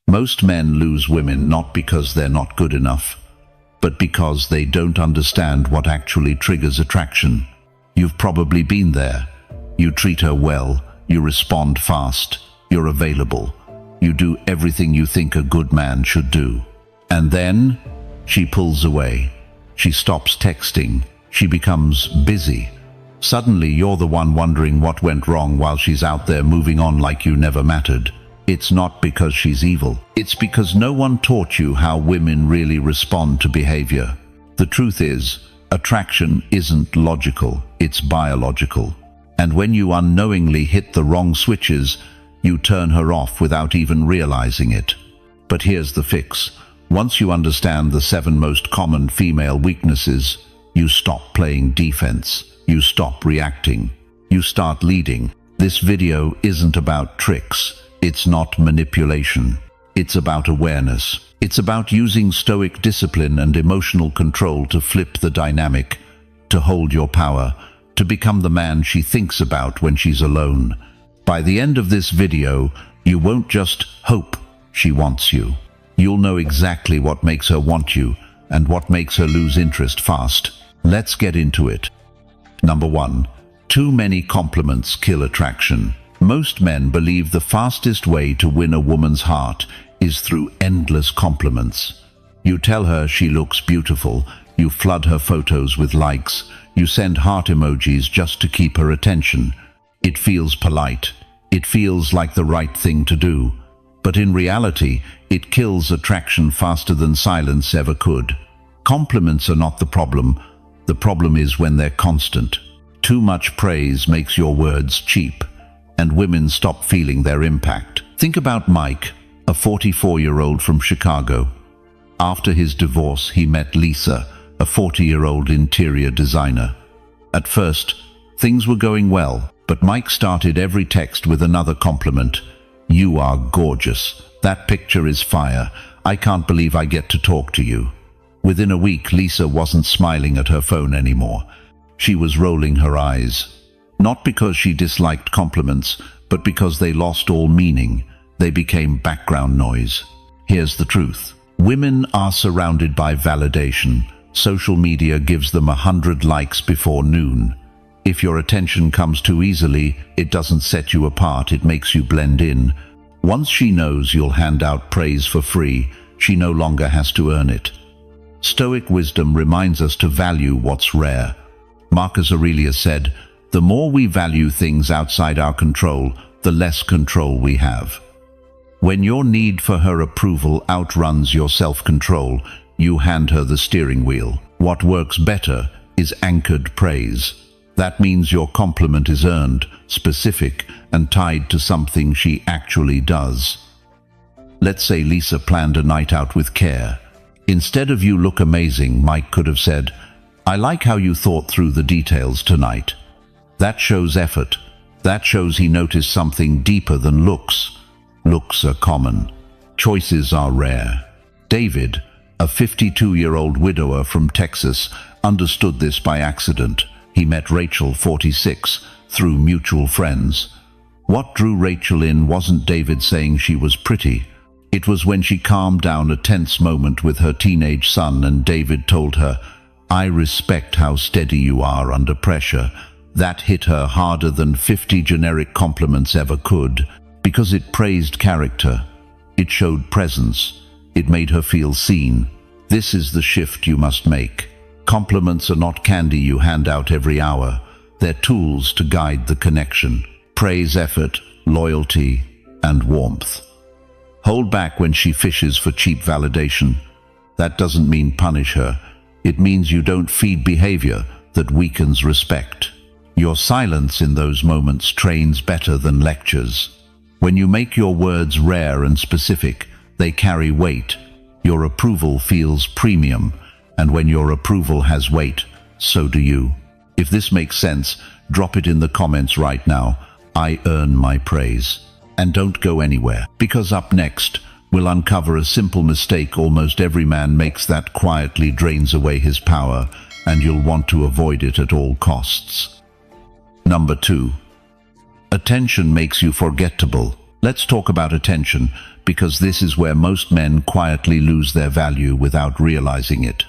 Most men lose women not because they're not good enough, but because they don't understand what actually triggers attraction. You've probably been there. You treat her well, you respond fast, you're available. You do everything you think a good man should do. And then she pulls away. She stops texting. She becomes busy. Suddenly you're the one wondering what went wrong while she's out there moving on like you never mattered. It's not because she's evil. It's because no one taught you how women really respond to behavior. The truth is, attraction isn't logical, it's biological. And when you unknowingly hit the wrong switches, you turn her off without even realizing it. But here's the fix. Once you understand the 7 most common female weaknesses, you stop playing defense. You stop reacting. You start leading. This video isn't about tricks. It's not manipulation. It's about awareness. It's about using stoic discipline and emotional control to flip the dynamic, to hold your power, to become the man she thinks about when she's alone. By the end of this video, you won't just hope she wants you. You'll know exactly what makes her want you and what makes her lose interest fast. Let's get into it. Number 1. Too many compliments kill attraction. Most men believe the fastest way to win a woman's heart is through endless compliments. You tell her she looks beautiful, you flood her photos with likes, you send heart emojis just to keep her attention. It feels polite. It feels like the right thing to do. But in reality, it kills attraction faster than silence ever could. Compliments are not the problem. The problem is when they're constant. Too much praise makes your words cheap, and women stop feeling their impact. Think about Mike, a 44-year-old from Chicago. After his divorce, he met Lisa, a 40-year-old interior designer. At first, things were going well, but Mike started every text with another compliment. "You are gorgeous. That picture is fire. I can't believe I get to talk to you." Within a week, Lisa wasn't smiling at her phone anymore. She was rolling her eyes. Not because she disliked compliments, but because they lost all meaning. They became background noise. Here's the truth. Women are surrounded by validation. Social media gives them 100 likes before noon. If your attention comes too easily, it doesn't set you apart, it makes you blend in. Once she knows you'll hand out praise for free, she no longer has to earn it. Stoic wisdom reminds us to value what's rare. Marcus Aurelius said, "The more we value things outside our control, the less control we have." When your need for her approval outruns your self-control, you hand her the steering wheel. What works better is anchored praise. That means your compliment is earned, specific, and tied to something she actually does. Let's say Lisa planned a night out with care. Instead of "You look amazing," Mike could have said, "I like how you thought through the details tonight." That shows effort. That shows he noticed something deeper than looks. Looks are common. Choices are rare. David, a 52-year-old widower from Texas, understood this by accident. He met Rachel, 46, through mutual friends. What drew Rachel in wasn't David saying she was pretty. It was when she calmed down a tense moment with her teenage son and David told her, "I respect how steady you are under pressure." That hit her harder than 50 generic compliments ever could, because it praised character. It showed presence. It made her feel seen. This is the shift you must make. Compliments are not candy you hand out every hour. They're tools to guide the connection. Praise effort, loyalty, and warmth. Hold back when she fishes for cheap validation. That doesn't mean punish her. It means you don't feed behavior that weakens respect. Your silence in those moments trains better than lectures. When you make your words rare and specific, they carry weight. Your approval feels premium, and when your approval has weight, so do you. If this makes sense, drop it in the comments right now. I earn my praise. And don't go anywhere, because up next, we'll uncover a simple mistake almost every man makes that quietly drains away his power, and you'll want to avoid it at all costs. Number 2. Attention makes you forgettable. Let's talk about attention, because this is where most men quietly lose their value without realizing it.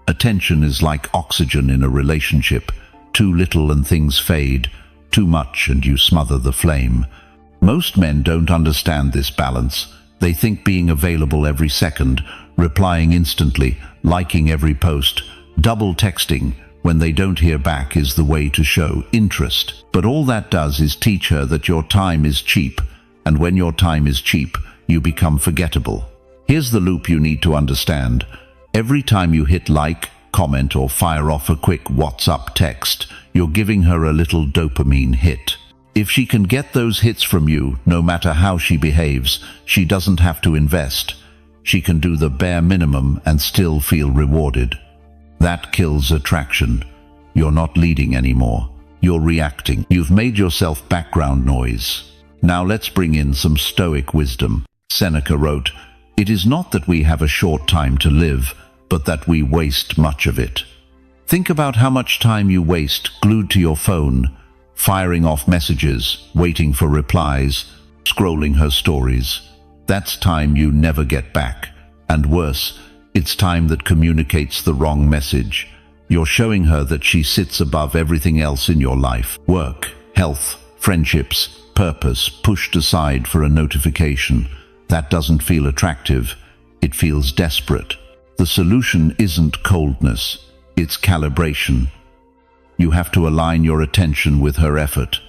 Attention is like oxygen in a relationship. Too little and things fade, too much and you smother the flame. Most men don't understand this balance. They think being available every second, replying instantly, liking every post, double texting when they don't hear back is the way to show interest. But all that does is teach her that your time is cheap, and when your time is cheap, you become forgettable. Here's the loop you need to understand. Every time you hit like, comment, or fire off a quick WhatsApp text, you're giving her a little dopamine hit. If she can get those hits from you, no matter how she behaves, she doesn't have to invest. She can do the bare minimum and still feel rewarded. That kills attraction. You're not leading anymore. You're reacting. You've made yourself background noise. Now let's bring in some Stoic wisdom. Seneca wrote, "It is not that we have a short time to live, but that we waste much of it." Think about how much time you waste glued to your phone, firing off messages, waiting for replies, scrolling her stories. That's time you never get back. And worse, it's time that communicates the wrong message. You're showing her that she sits above everything else in your life. Work, health, friendships, purpose, pushed aside for a notification. That doesn't feel attractive. It feels desperate. The solution isn't coldness. It's calibration. You have to align your attention with her effort.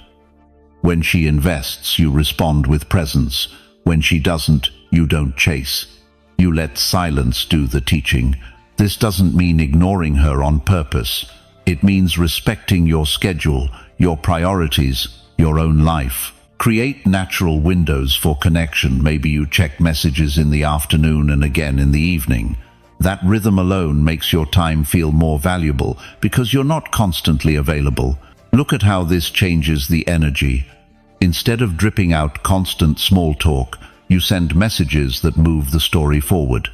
When she invests, you respond with presence. When she doesn't, you don't chase. You let silence do the teaching. This doesn't mean ignoring her on purpose. It means respecting your schedule, your priorities, your own life. Create natural windows for connection. Maybe you check messages in the afternoon and again in the evening. That rhythm alone makes your time feel more valuable because you're not constantly available. Look at how this changes the energy. Instead of dripping out constant small talk, you send messages that move the story forward.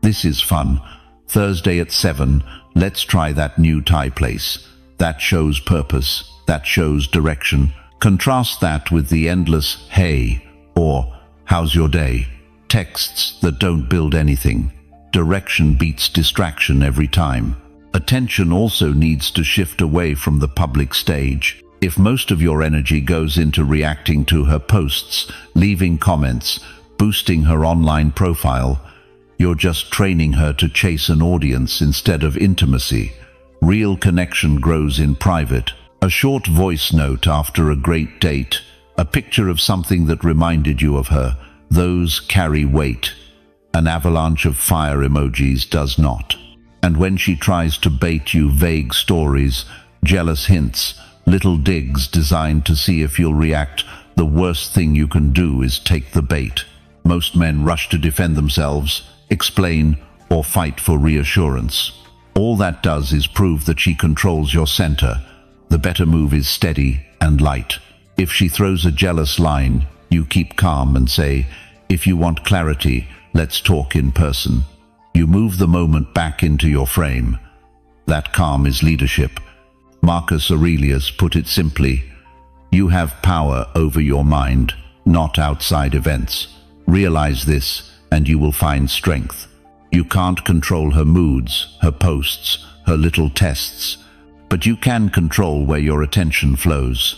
This is fun. Thursday at 7, let's try that new Thai place. That shows purpose. That shows direction. Contrast that with the endless "hey" or "how's your day?" texts that don't build anything. Direction beats distraction every time. Attention also needs to shift away from the public stage. If most of your energy goes into reacting to her posts, leaving comments, boosting her online profile, you're just training her to chase an audience instead of intimacy. Real connection grows in private. A short voice note after a great date, a picture of something that reminded you of her, those carry weight. An avalanche of fire emojis does not. And when she tries to bait you, vague stories, jealous hints, little digs designed to see if you'll react, the worst thing you can do is take the bait. Most men rush to defend themselves, explain, or fight for reassurance. All that does is prove that she controls your center. The better move is steady and light. If she throws a jealous line, you keep calm and say, "If you want clarity, let's talk in person." You move the moment back into your frame. That calm is leadership. Marcus Aurelius put it simply, "You have power over your mind, not outside events." Realize this, and you will find strength. You can't control her moods, her posts, her little tests, but you can control where your attention flows.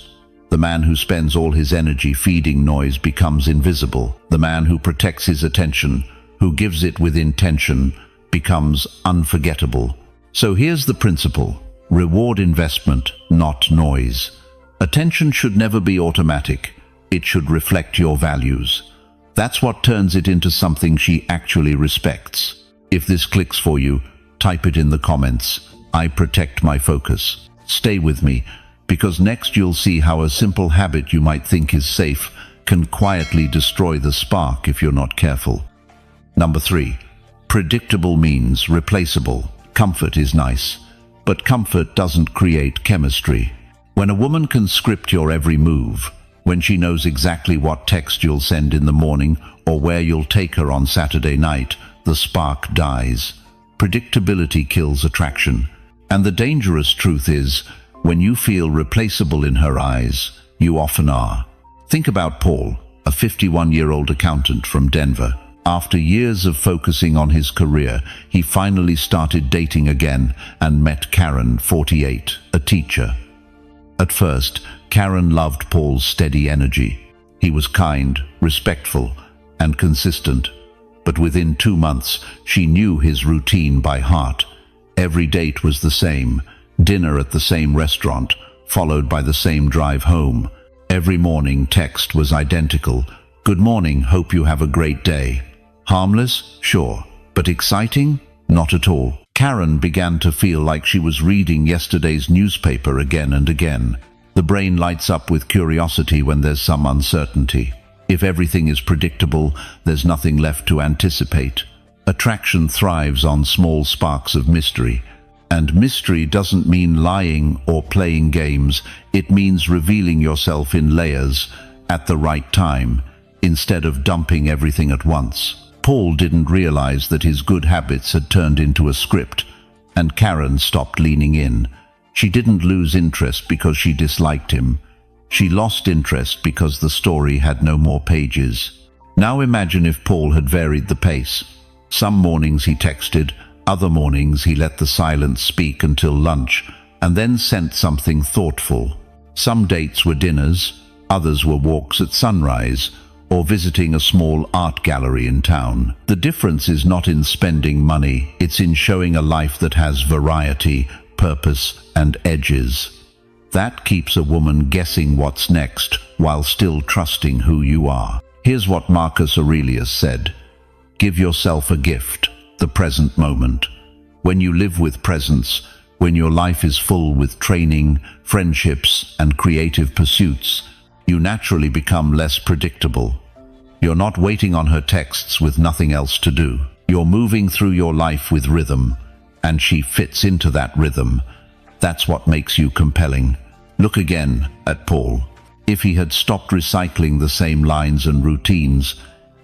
The man who spends all his energy feeding noise becomes invisible. The man who protects his attention, who gives it with intention, becomes unforgettable. So here's the principle. Reward investment, not noise. Attention should never be automatic. It should reflect your values. That's what turns it into something she actually respects. If this clicks for you, type it in the comments. I protect my focus. Stay with me, because next you'll see how a simple habit you might think is safe can quietly destroy the spark if you're not careful. Number 3. Predictable means replaceable. Comfort is nice, but comfort doesn't create chemistry. When a woman can script your every move, when she knows exactly what text you'll send in the morning or where you'll take her on Saturday night, the spark dies. Predictability kills attraction. And the dangerous truth is, when you feel replaceable in her eyes, you often are. Think about Paul. a 51-year-old accountant from Denver. After years of focusing on his career, he finally started dating again and met Karen, 48, a teacher. At first, Karen loved Paul's steady energy. He was kind, respectful, and consistent. But within 2 months, she knew his routine by heart. Every date was the same, dinner at the same restaurant, followed by the same drive home. Every morning text was identical. Good morning, hope you have a great day. Harmless? Sure. But exciting? Not at all. Karen began to feel like she was reading yesterday's newspaper again and again. The brain lights up with curiosity when there's some uncertainty. If everything is predictable, there's nothing left to anticipate. Attraction thrives on small sparks of mystery. And mystery doesn't mean lying or playing games. It means revealing yourself in layers at the right time, instead of dumping everything at once. Paul didn't realize that his good habits had turned into a script, and Karen stopped leaning in. She didn't lose interest because she disliked him. She lost interest because the story had no more pages. Now imagine if Paul had varied the pace. Some mornings he texted, other mornings he let the silence speak until lunch, and then sent something thoughtful. Some dates were dinners, others were walks at sunrise, or visiting a small art gallery in town. The difference is not in spending money, it's in showing a life that has variety, purpose, and edges. That keeps a woman guessing what's next while still trusting who you are. Here's what Marcus Aurelius said: give yourself a gift, the present moment. When you live with presence, when your life is full with training, friendships, and creative pursuits, you naturally become less predictable. You're not waiting on her texts with nothing else to do. You're moving through your life with rhythm, and she fits into that rhythm. That's what makes you compelling. Look again at Paul. If he had stopped recycling the same lines and routines,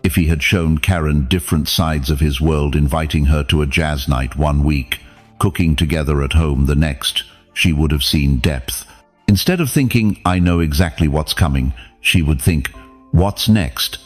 if he had shown Karen different sides of his world, inviting her to a jazz night one week, cooking together at home the next, she would have seen depth. Instead of thinking, I know exactly what's coming, she would think, what's next?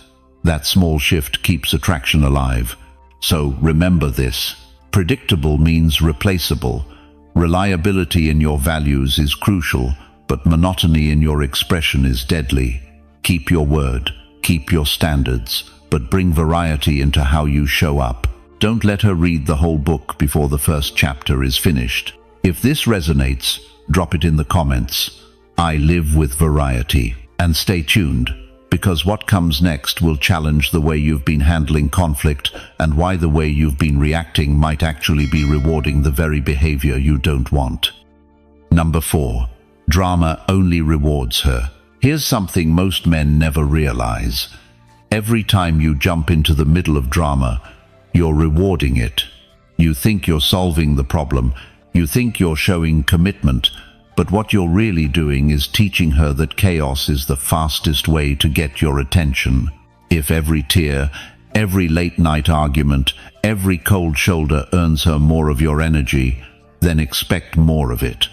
That small shift keeps attraction alive. So remember this. Predictable means replaceable. Reliability in your values is crucial, but monotony in your expression is deadly. Keep your word, keep your standards, but bring variety into how you show up. Don't let her read the whole book before the first chapter is finished. If this resonates, drop it in the comments. I live with variety. And stay tuned, because what comes next will challenge the way you've been handling conflict and why the way you've been reacting might actually be rewarding the very behavior you don't want. Number 4. Drama only rewards her. Here's something most men never realize. Every time you jump into the middle of drama, you're rewarding it. You think you're solving the problem. You think you're showing commitment. But what you're really doing is teaching her that chaos is the fastest way to get your attention. If every tear, every late-night argument, every cold shoulder earns her more of your energy, then expect more of it.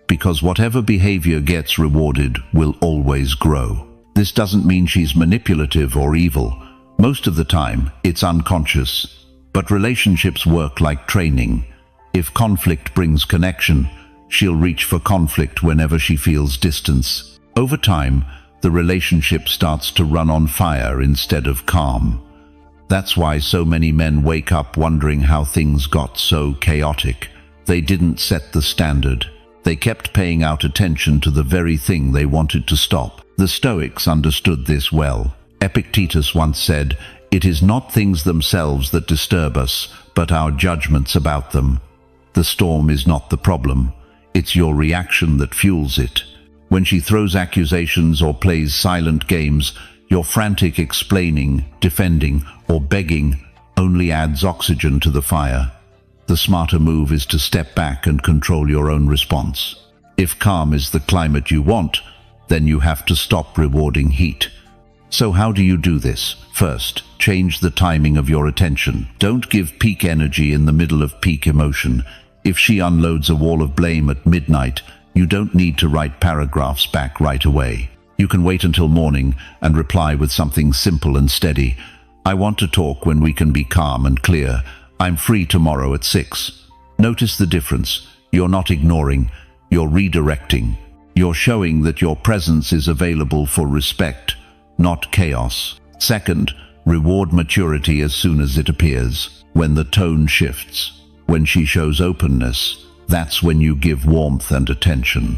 Because whatever behavior gets rewarded will always grow. This doesn't mean she's manipulative or evil. Most of the time, it's unconscious. But relationships work like training. If conflict brings connection, she'll reach for conflict whenever she feels distance. Over time, the relationship starts to run on fire instead of calm. That's why so many men wake up wondering how things got so chaotic. They didn't set the standard. They kept paying out attention to the very thing they wanted to stop. The Stoics understood this well. Epictetus once said, "It is not things themselves that disturb us, but our judgments about them." The storm is not the problem. It's your reaction that fuels it. When she throws accusations or plays silent games, your frantic explaining, defending, or begging only adds oxygen to the fire. The smarter move is to step back and control your own response. If calm is the climate you want, then you have to stop rewarding heat. So how do you do this? First, change the timing of your attention. Don't give peak energy in the middle of peak emotion. If she unloads a wall of blame at midnight, you don't need to write paragraphs back right away. You can wait until morning and reply with something simple and steady. I want to talk when we can be calm and clear. I'm free tomorrow at 6. Notice the difference. You're not ignoring, you're redirecting. You're showing that your presence is available for respect, not chaos. Second, reward maturity as soon as it appears. When the tone shifts, when she shows openness, that's when you give warmth and attention.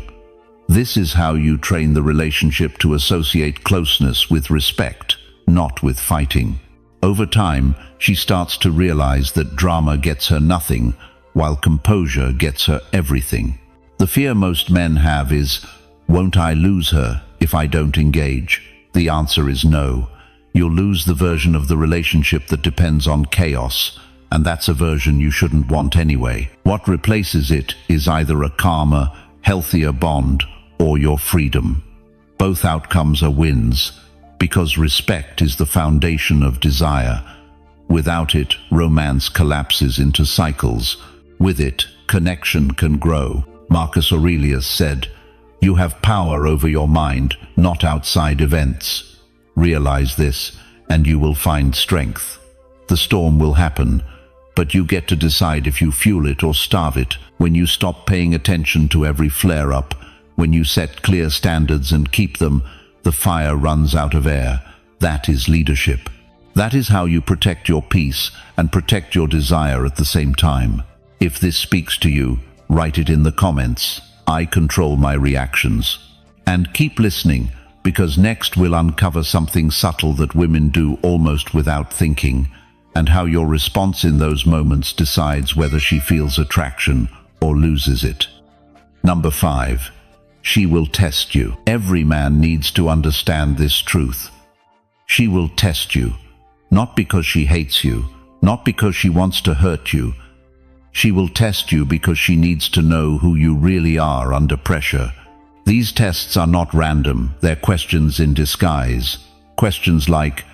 This is how you train the relationship to associate closeness with respect, not with fighting. Over time, she starts to realize that drama gets her nothing, while composure gets her everything. The fear most men have is, won't I lose her if I don't engage? The answer is no. You'll lose the version of the relationship that depends on chaos, and that's a version you shouldn't want anyway. What replaces it is either a calmer, healthier bond or your freedom. Both outcomes are wins, because respect is the foundation of desire. Without it, romance collapses into cycles. With it, connection can grow. Marcus Aurelius said, "You have power over your mind, not outside events." Realize this, and you will find strength. The storm will happen, but you get to decide if you fuel it or starve it. When you stop paying attention to every flare-up, when you set clear standards and keep them, the fire runs out of air. That is leadership. That is how you protect your peace and protect your desire at the same time. If this speaks to you, write it in the comments. I control my reactions. And keep listening, because next we'll uncover something subtle that women do almost without thinking, and how your response in those moments decides whether she feels attraction or loses it. Number 5. She will test you. Every man needs to understand this truth. She will test you, not because she hates you, not because she wants to hurt you. She will test you because she needs to know who you really are under pressure. These tests are not random, they're questions in disguise. Questions like,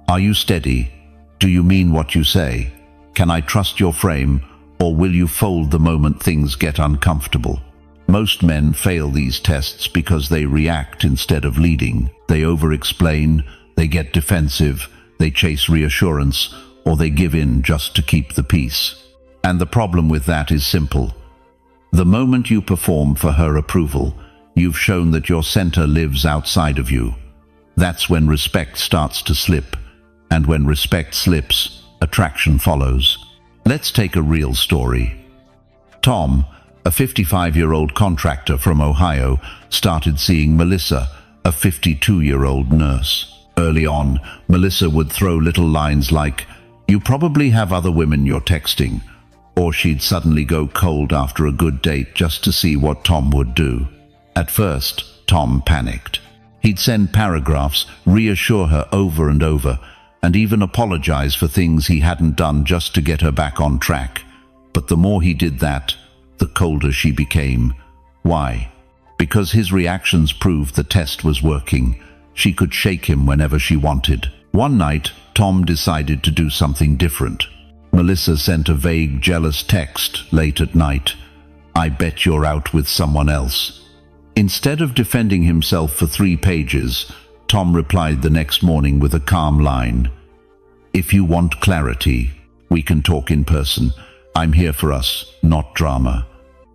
are you steady? Do you mean what you say? Can I trust your frame? Or will you fold the moment things get uncomfortable? Most men fail these tests because they react instead of leading. They over-explain, they get defensive, they chase reassurance, or they give in just to keep the peace. And the problem with that is simple. The moment you perform for her approval, you've shown that your center lives outside of you. That's when respect starts to slip. And when respect slips, attraction follows. Let's take a real story. Tom, a 55-year-old contractor from Ohio, started seeing Melissa, a 52-year-old nurse. Early on, Melissa would throw little lines like, "You probably have other women you're texting," or she'd suddenly go cold after a good date just to see what Tom would do. At first, Tom panicked. He'd send paragraphs, reassure her over and over, and even apologize for things he hadn't done just to get her back on track. But the more he did that, the colder she became. Why? Because his reactions proved the test was working. She could shake him whenever she wanted. One night, Tom decided to do something different. Melissa sent a vague, jealous text late at night. "I bet you're out with someone else." Instead of defending himself for 3 pages, Tom replied the next morning with a calm line. "If you want clarity, we can talk in person. I'm here for us, not drama."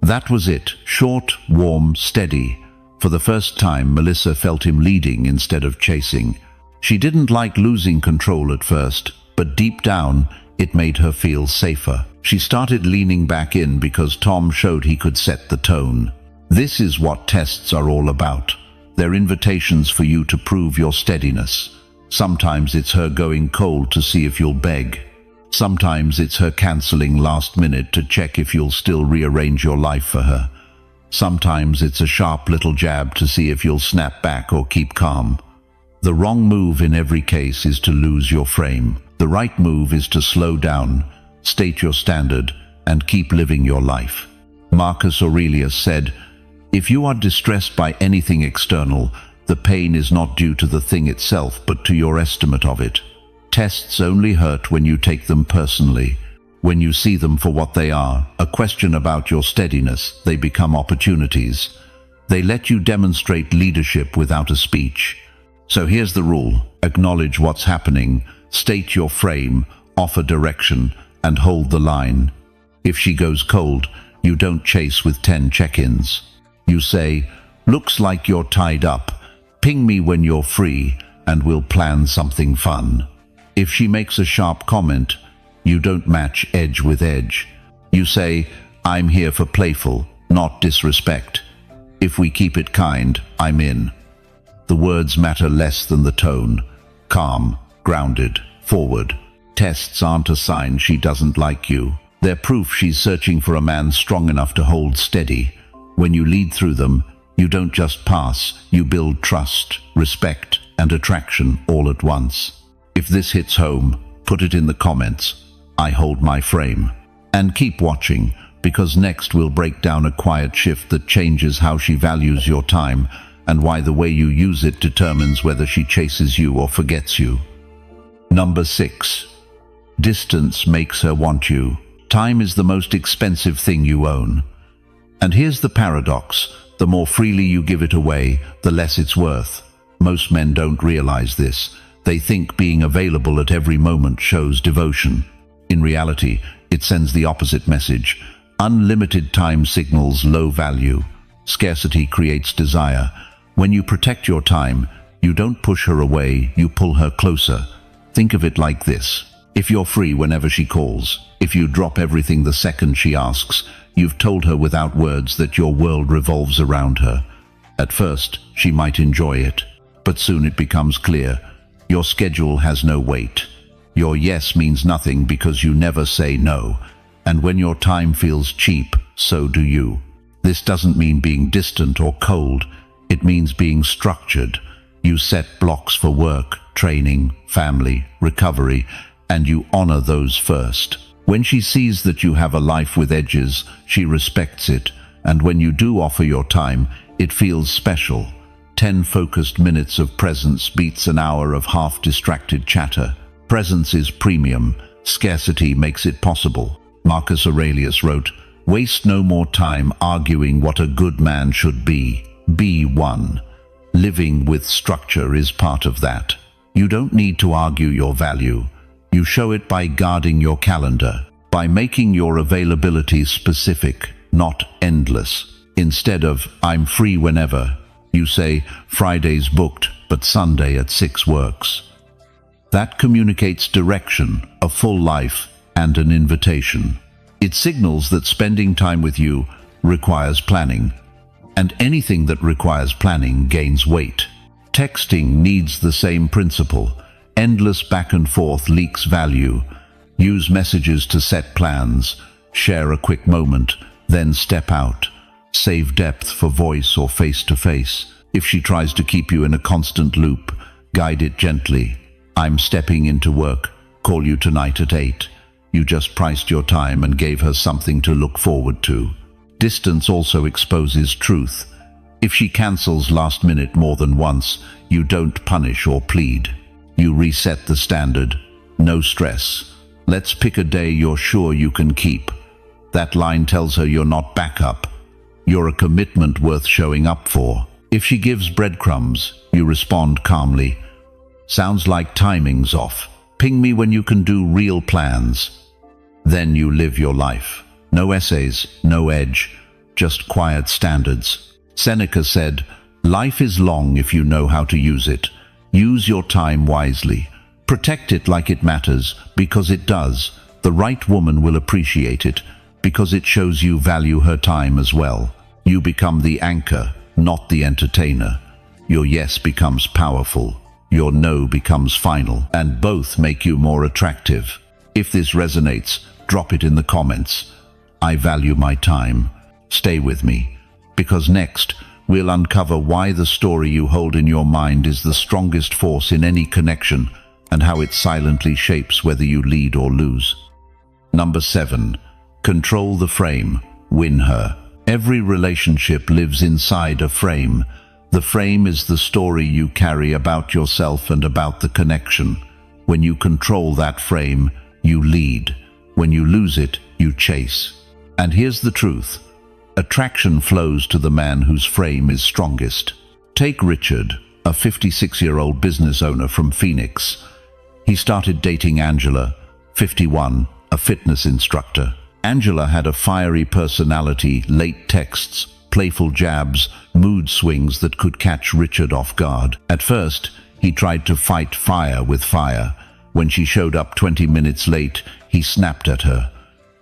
That was it. Short, warm, steady. For the first time, Melissa felt him leading instead of chasing. She didn't like losing control at first, but deep down, it made her feel safer. She started leaning back in because Tom showed he could set the tone. This is what tests are all about. They're invitations for you to prove your steadiness. Sometimes it's her going cold to see if you'll beg. Sometimes it's her canceling last minute to check if you'll still rearrange your life for her. Sometimes it's a sharp little jab to see if you'll snap back or keep calm. The wrong move in every case is to lose your frame. The right move is to slow down, state your standard, and keep living your life. Marcus Aurelius said, "If you are distressed by anything external, the pain is not due to the thing itself, but to your estimate of it." Tests only hurt when you take them personally. When you see them for what they are, a question about your steadiness, they become opportunities. They let you demonstrate leadership without a speech. So here's the rule. Acknowledge what's happening, state your frame, offer direction, and hold the line. If she goes cold, you don't chase with 10 check-ins. You say, "Looks like you're tied up. Ping me when you're free, and we'll plan something fun." If she makes a sharp comment, you don't match edge with edge. You say, "I'm here for playful, not disrespect. If we keep it kind, I'm in." The words matter less than the tone. Calm, grounded, forward. Tests aren't a sign she doesn't like you. They're proof she's searching for a man strong enough to hold steady. When you lead through them, you don't just pass, you build trust, respect, and attraction all at once. If this hits home, put it in the comments. I hold my frame. And keep watching, because next we'll break down a quiet shift that changes how she values your time and why the way you use it determines whether she chases you or forgets you. Number 6. Distance makes her want you. Time is the most expensive thing you own. And here's the paradox. The more freely you give it away, the less it's worth. Most men don't realize this. They think being available at every moment shows devotion. In reality, it sends the opposite message. Unlimited time signals low value. Scarcity creates desire. When you protect your time, you don't push her away, you pull her closer. Think of it like this. If you're free whenever she calls, if you drop everything the second she asks, you've told her without words that your world revolves around her. At first, she might enjoy it, but soon it becomes clear. Your schedule has no weight. Your yes means nothing because you never say no. And when your time feels cheap, so do you. This doesn't mean being distant or cold. It means being structured. You set blocks for work, training, family, recovery, and you honor those first. When she sees that you have a life with edges, she respects it. And when you do offer your time, it feels special. 10 focused minutes of presence beats an hour of half-distracted chatter. Presence is premium. Scarcity makes it possible. Marcus Aurelius wrote, "Waste no more time arguing what a good man should be. Be one." Living with structure is part of that. You don't need to argue your value. You show it by guarding your calendar, by making your availability specific, not endless. Instead of, "I'm free whenever," you say, "Friday's booked, but Sunday at 6 works." That communicates direction, a full life, and an invitation. It signals that spending time with you requires planning. And anything that requires planning gains weight. Texting needs the same principle. Endless back and forth leaks value. Use messages to set plans. Share a quick moment, then step out. Save depth for voice or face-to-face. If she tries to keep you in a constant loop, guide it gently. "I'm stepping into work. Call you tonight at 8. You just priced your time and gave her something to look forward to. Distance also exposes truth. If she cancels last minute more than once, you don't punish or plead. You reset the standard. No stress. "Let's pick a day you're sure you can keep." That line tells her you're not backup. You're a commitment worth showing up for. If she gives breadcrumbs, you respond calmly. "Sounds like timing's off. Ping me when you can do real plans." Then you live your life. No essays, no edge, just quiet standards. Seneca said, "Life is long if you know how to use it. Use your time wisely. Protect it like it matters, because it does. The right woman will appreciate it, because it shows you value her time as well. You become the anchor, not the entertainer. Your yes becomes powerful. Your no becomes final, and both make you more attractive. If this resonates, drop it in the comments. I value my time. Stay with me, because next we'll uncover why the story you hold in your mind is the strongest force in any connection and how it silently shapes whether you lead or lose. Number 7. Control the frame. Win her. Every relationship lives inside a frame. The frame is the story you carry about yourself and about the connection. When you control that frame, you lead. When you lose it, you chase. And here's the truth. Attraction flows to the man whose frame is strongest. Take Richard, a 56-year-old business owner from Phoenix. He started dating Angela, 51, a fitness instructor. Angela had a fiery personality, late texts, playful jabs, mood swings that could catch Richard off guard. At first, he tried to fight fire with fire. When she showed up 20 minutes late, he snapped at her.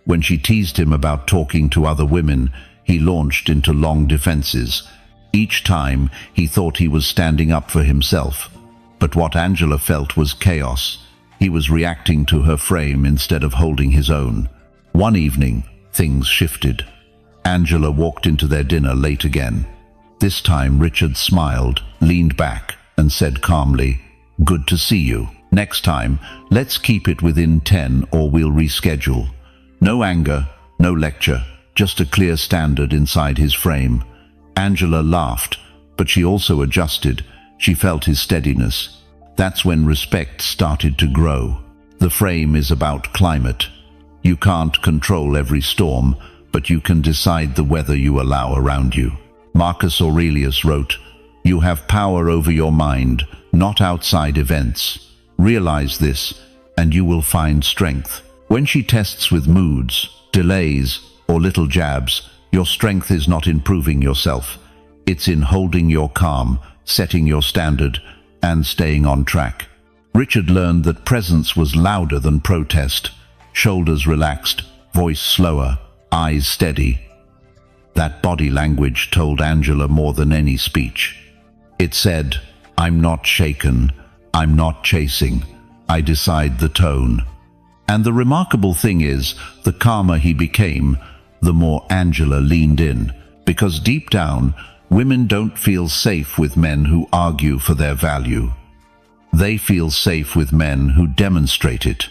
When she teased him about talking to other women, he launched into long defenses. Each time, he thought he was standing up for himself. But what Angela felt was chaos. He was reacting to her frame instead of holding his own. One evening, things shifted. Angela walked into their dinner late again. This time, Richard smiled, leaned back, and said calmly, "Good to see you. Next time, let's keep it within 10 or we'll reschedule." No anger, no lecture, just a clear standard inside his frame. Angela laughed, but she also adjusted. She felt his steadiness. That's when respect started to grow. The frame is about climate. You can't control every storm, but you can decide the weather you allow around you. Marcus Aurelius wrote, "You have power over your mind, not outside events. Realize this, and you will find strength." When she tests with moods, delays, or little jabs, your strength is not in proving yourself. It's in holding your calm, setting your standard, and staying on track. Richard learned that presence was louder than protest. Shoulders relaxed, voice slower, eyes steady. That body language told Angela more than any speech. It said, "I'm not shaken, I'm not chasing, I decide the tone." And the remarkable thing is, the calmer he became, the more Angela leaned in. Because deep down, women don't feel safe with men who argue for their value. They feel safe with men who demonstrate it.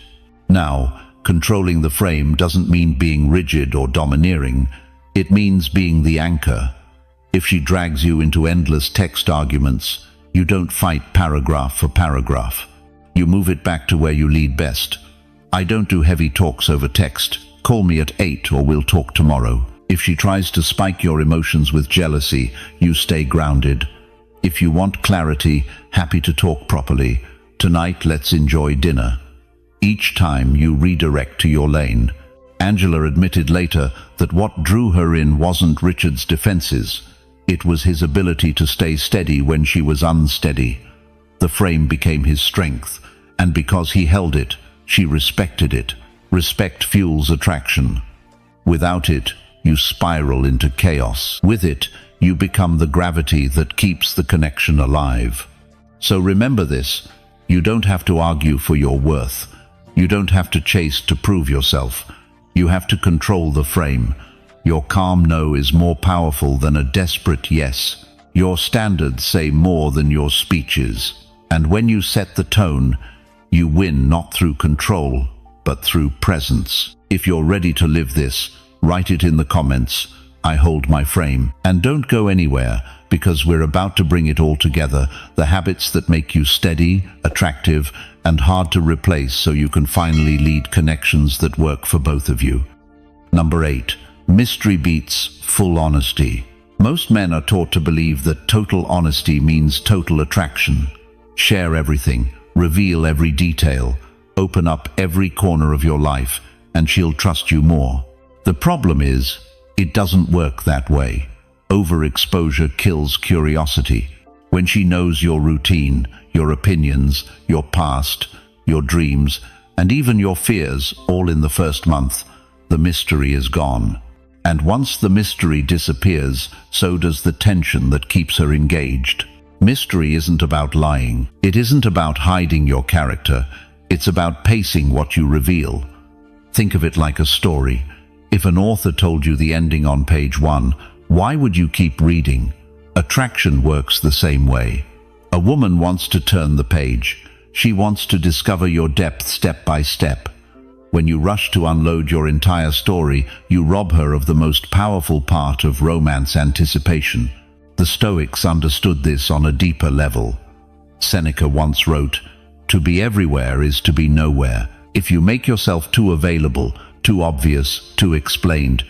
Now, controlling the frame doesn't mean being rigid or domineering. It means being the anchor. If she drags you into endless text arguments, you don't fight paragraph for paragraph. You move it back to where you lead best. I don't do heavy talks over text. Call me at 8 or we'll talk tomorrow. If she tries to spike your emotions with jealousy, you stay grounded. If you want clarity, happy to talk properly. Tonight, let's enjoy dinner. Each time you redirect to your lane. Angela admitted later that what drew her in wasn't Richard's defenses. It was his ability to stay steady when she was unsteady. The frame became his strength, and because he held it, she respected it. Respect fuels attraction. Without it, you spiral into chaos. With it, you become the gravity that keeps the connection alive. So remember this, you don't have to argue for your worth. You don't have to chase to prove yourself. You have to control the frame. Your calm no is more powerful than a desperate yes. Your standards say more than your speeches. And when you set the tone, you win not through control, but through presence. If you're ready to live this, write it in the comments. I hold my frame. And don't go anywhere, because we're about to bring it all together, the habits that make you steady, attractive, and hard to replace so you can finally lead connections that work for both of you. Number 8. Mystery beats full honesty. Most men are taught to believe that total honesty means total attraction. Share everything, reveal every detail, open up every corner of your life, and she'll trust you more. The problem is, it doesn't work that way. Overexposure kills curiosity. When she knows your routine, your opinions, your past, your dreams, and even your fears all in the first month, the mystery is gone. And once the mystery disappears, so does the tension that keeps her engaged. Mystery isn't about lying. It isn't about hiding your character. It's about pacing what you reveal. Think of it like a story. If an author told you the ending on page 1, why would you keep reading? Attraction works the same way. A woman wants to turn the page. She wants to discover your depth step by step. When you rush to unload your entire story, you rob her of the most powerful part of romance: anticipation. The Stoics understood this on a deeper level. Seneca once wrote, "To be everywhere is to be nowhere." If you make yourself too available, too obvious, too explained,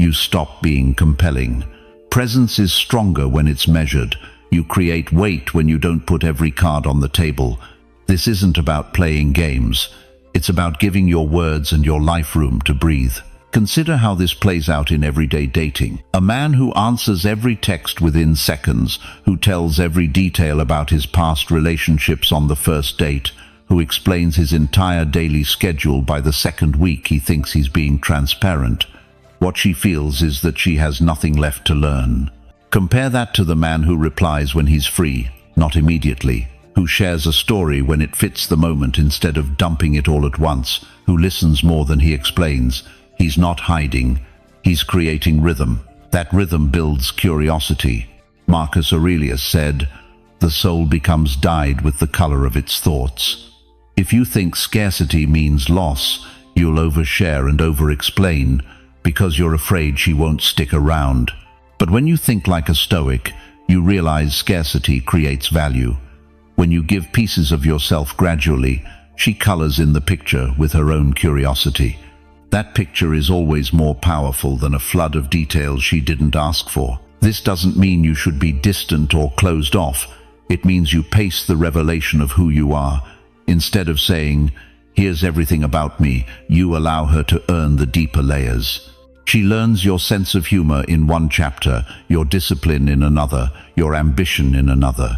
You stop being compelling. Presence is stronger when it's measured. You create weight when you don't put every card on the table. This isn't about playing games. It's about giving your words and your life room to breathe. Consider how this plays out in everyday dating. A man who answers every text within seconds, who tells every detail about his past relationships on the first date, who explains his entire daily schedule by the second week he thinks he's being transparent. What she feels is that she has nothing left to learn. Compare that to the man who replies when he's free, not immediately, who shares a story when it fits the moment instead of dumping it all at once, who listens more than he explains. He's not hiding, he's creating rhythm. That rhythm builds curiosity. Marcus Aurelius said, "The soul becomes dyed with the color of its thoughts." If you think scarcity means loss, you'll overshare and over-explain because you're afraid she won't stick around. But when you think like a Stoic, you realize scarcity creates value. When you give pieces of yourself gradually, she colors in the picture with her own curiosity. That picture is always more powerful than a flood of details she didn't ask for. This doesn't mean you should be distant or closed off. It means you pace the revelation of who you are. Instead of saying, "Here's everything about me," you allow her to earn the deeper layers. She learns your sense of humor in one chapter, your discipline in another, your ambition in another.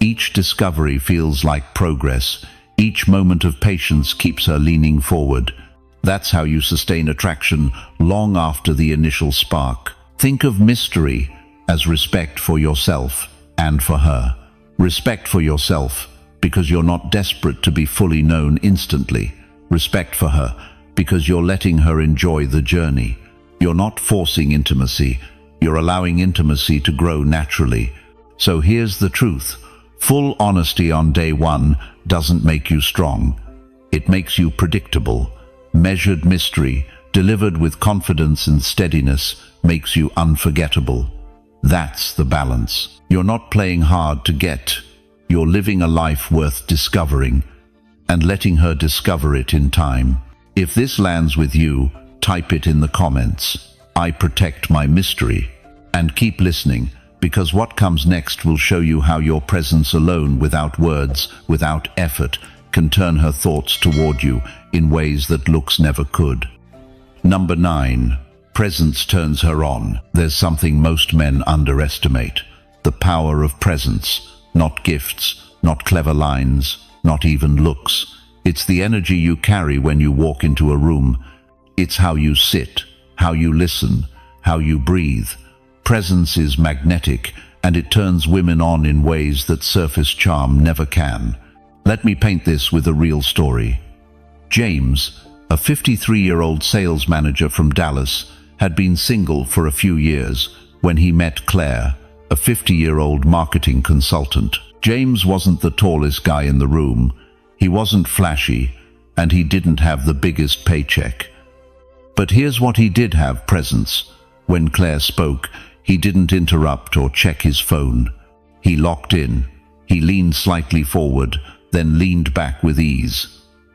Each discovery feels like progress. Each moment of patience keeps her leaning forward. That's how you sustain attraction long after the initial spark. Think of mystery as respect for yourself and for her. Respect for yourself because you're not desperate to be fully known instantly. Respect for her because you're letting her enjoy the journey. You're not forcing intimacy. You're allowing intimacy to grow naturally. So here's the truth. Full honesty on day one doesn't make you strong. It makes you predictable. Measured mystery, delivered with confidence and steadiness, makes you unforgettable. That's the balance. You're not playing hard to get. You're living a life worth discovering and letting her discover it in time. If this lands with you, type it in the comments. I protect my mystery. And keep listening, because what comes next will show you how your presence alone, without words, without effort, can turn her thoughts toward you in ways that looks never could. Number 9. Presence turns her on. There's something most men underestimate. The power of presence. Not gifts, not clever lines, not even looks. It's the energy you carry when you walk into a room. It's how you sit, how you listen, how you breathe. Presence is magnetic, and it turns women on in ways that surface charm never can. Let me paint this with a real story. James, a 53-year-old sales manager from Dallas, had been single for a few years when he met Claire, a 50-year-old marketing consultant. James wasn't the tallest guy in the room. He wasn't flashy, and he didn't have the biggest paycheck. But here's what he did have: presence. When Claire spoke, he didn't interrupt or check his phone. He locked in. He leaned slightly forward, then leaned back with ease.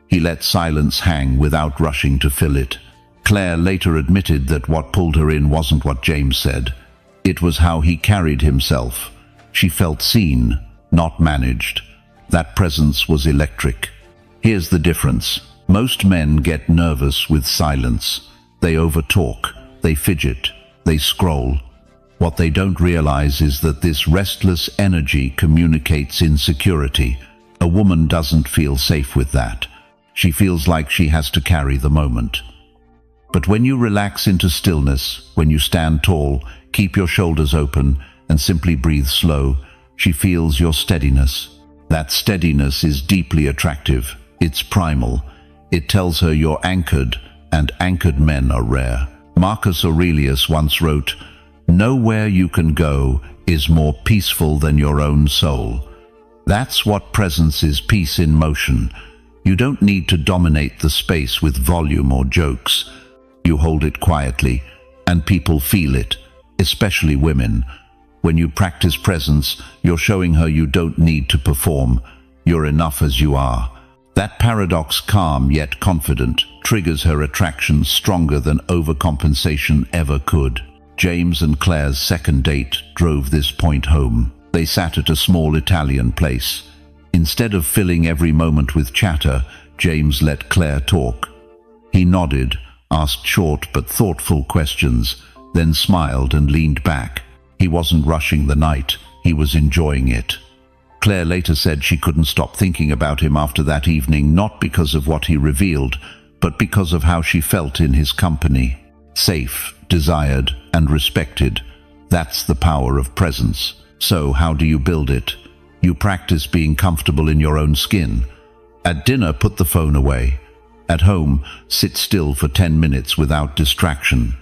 He let silence hang without rushing to fill it. Claire later admitted that what pulled her in wasn't what James said. It was how he carried himself. She felt seen, not managed. That presence was electric. Here's the difference. Most men get nervous with silence. They overtalk, they fidget, they scroll. What they don't realize is that this restless energy communicates insecurity. A woman doesn't feel safe with that. She feels like she has to carry the moment. But when you relax into stillness, when you stand tall, keep your shoulders open, and simply breathe slow, she feels your steadiness. That steadiness is deeply attractive. It's primal. It tells her you're anchored, and anchored men are rare. Marcus Aurelius once wrote, "Nowhere you can go is more peaceful than your own soul." That's what presence is: peace in motion. You don't need to dominate the space with volume or jokes. You hold it quietly, and people feel it, especially women. When you practice presence, you're showing her you don't need to perform. You're enough as you are. That paradox, calm yet confident, triggers her attraction stronger than overcompensation ever could. James and Claire's second date drove this point home. They sat at a small Italian place. Instead of filling every moment with chatter, James let Claire talk. He nodded, asked short but thoughtful questions, then smiled and leaned back. He wasn't rushing the night, he was enjoying it. Claire later said she couldn't stop thinking about him after that evening, not because of what he revealed, but because of how she felt in his company. Safe, desired, and respected. That's the power of presence. So how do you build it? You practice being comfortable in your own skin. At dinner, put the phone away. At home, sit still for 10 minutes without distraction.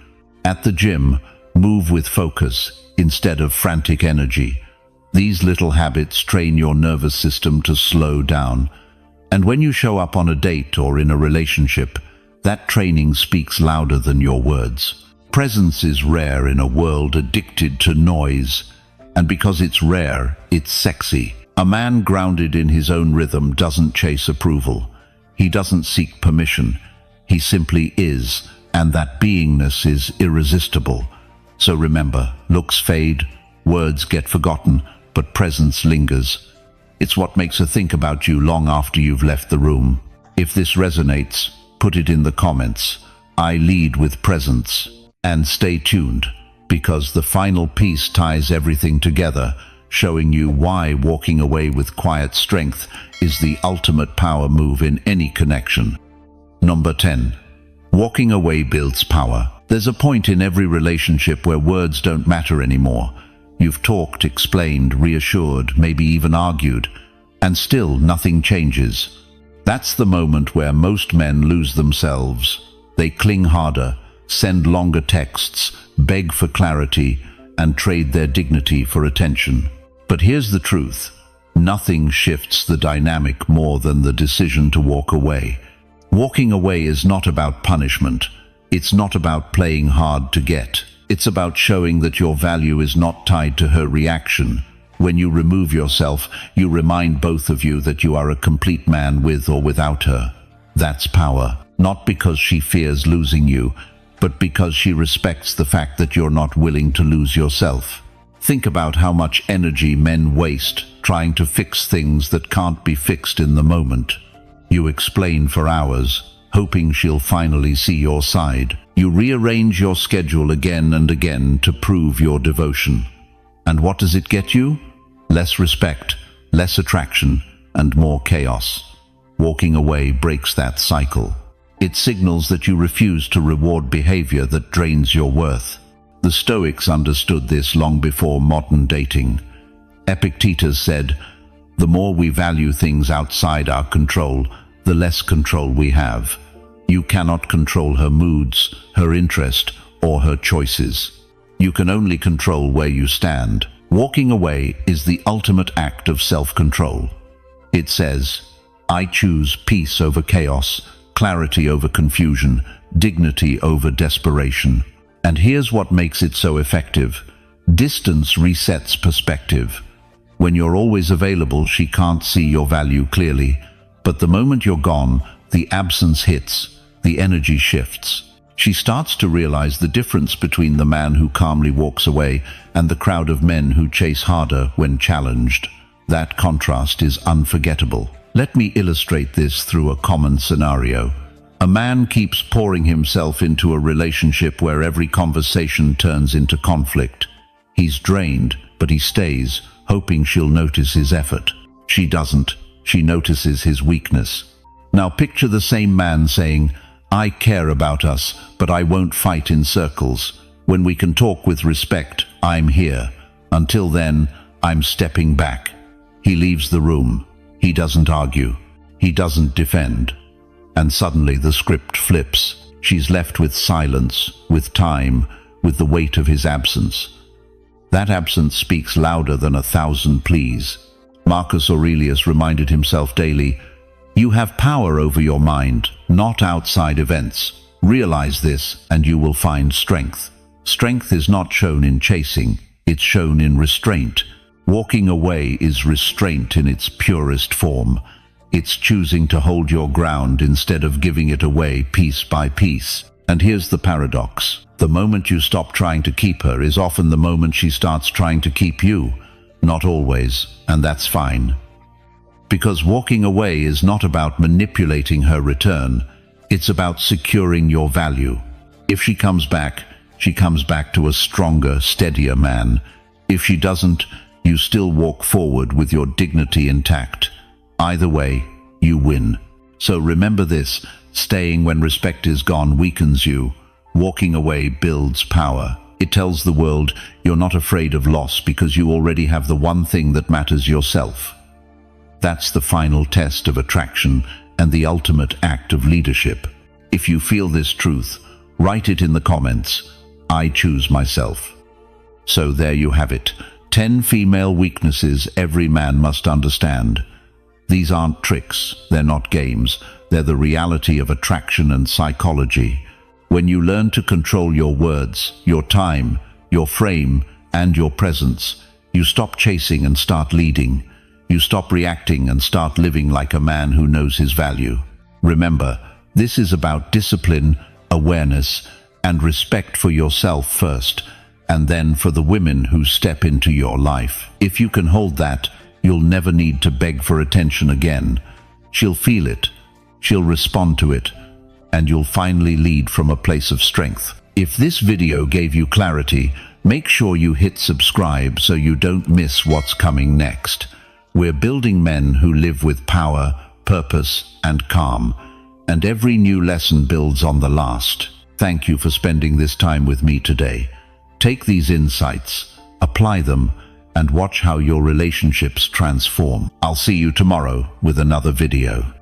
At the gym, move with focus instead of frantic energy. These little habits train your nervous system to slow down. And when you show up on a date or in a relationship, that training speaks louder than your words. Presence is rare in a world addicted to noise. And because it's rare, it's sexy. A man grounded in his own rhythm doesn't chase approval. He doesn't seek permission. He simply is, and that beingness is irresistible. So remember, looks fade, words get forgotten, but presence lingers. It's what makes her think about you long after you've left the room. If this resonates, put it in the comments. I lead with presence. And stay tuned, because the final piece ties everything together, showing you why walking away with quiet strength is the ultimate power move in any connection. Number 10. Walking away builds power. There's a point in every relationship where words don't matter anymore. You've talked, explained, reassured, maybe even argued, and still nothing changes. That's the moment where most men lose themselves. They cling harder, send longer texts, beg for clarity, and trade their dignity for attention. But here's the truth. Nothing shifts the dynamic more than the decision to walk away. Walking away is not about punishment. It's not about playing hard to get. It's about showing that your value is not tied to her reaction. When you remove yourself, you remind both of you that you are a complete man with or without her. That's power, not because she fears losing you, but because she respects the fact that you're not willing to lose yourself. Think about how much energy men waste trying to fix things that can't be fixed in the moment. You explain for hours, hoping she'll finally see your side. You rearrange your schedule again and again to prove your devotion. And what does it get you? Less respect, less attraction, and more chaos. Walking away breaks that cycle. It signals that you refuse to reward behavior that drains your worth. The Stoics understood this long before modern dating. Epictetus said, "The more we value things outside our control, the less control we have." You cannot control her moods, her interest, or her choices. You can only control where you stand. Walking away is the ultimate act of self-control. It says, "I choose peace over chaos, clarity over confusion, dignity over desperation." And here's what makes it so effective. Distance resets perspective. When you're always available, she can't see your value clearly. But the moment you're gone, the absence hits, the energy shifts. She starts to realize the difference between the man who calmly walks away and the crowd of men who chase harder when challenged. That contrast is unforgettable. Let me illustrate this through a common scenario. A man keeps pouring himself into a relationship where every conversation turns into conflict. He's drained, but he stays, hoping she'll notice his effort. She doesn't. She notices his weakness. Now picture the same man saying, "I care about us, but I won't fight in circles. When we can talk with respect, I'm here. Until then, I'm stepping back." He leaves the room. He doesn't argue. He doesn't defend. And suddenly the script flips. She's left with silence, with time, with the weight of his absence. That absence speaks louder than 1,000 pleas. Marcus Aurelius reminded himself daily, "You have power over your mind, not outside events. Realize this, and you will find strength." Strength is not shown in chasing, it's shown in restraint. Walking away is restraint in its purest form. It's choosing to hold your ground instead of giving it away piece by piece. And here's the paradox. The moment you stop trying to keep her is often the moment she starts trying to keep you. Not always, and that's fine. Because walking away is not about manipulating her return. It's about securing your value. If she comes back to a stronger, steadier man. If she doesn't, you still walk forward with your dignity intact. Either way, you win. So remember this, staying when respect is gone weakens you. Walking away builds power. It tells the world you're not afraid of loss because you already have the one thing that matters, yourself. That's the final test of attraction and the ultimate act of leadership. If you feel this truth, write it in the comments. I choose myself. So there you have it. 10 female weaknesses every man must understand. These aren't tricks, they're not games, they're the reality of attraction and psychology. When you learn to control your words, your time, your frame, and your presence, you stop chasing and start leading. You stop reacting and start living like a man who knows his value. Remember, this is about discipline, awareness, and respect for yourself first, and then for the women who step into your life. If you can hold that, you'll never need to beg for attention again. She'll feel it, she'll respond to it, and you'll finally lead from a place of strength. If this video gave you clarity, make sure you hit subscribe so you don't miss what's coming next. We're building men who live with power, purpose, and calm, and every new lesson builds on the last. Thank you for spending this time with me today. Take these insights, apply them, and watch how your relationships transform. I'll see you tomorrow with another video.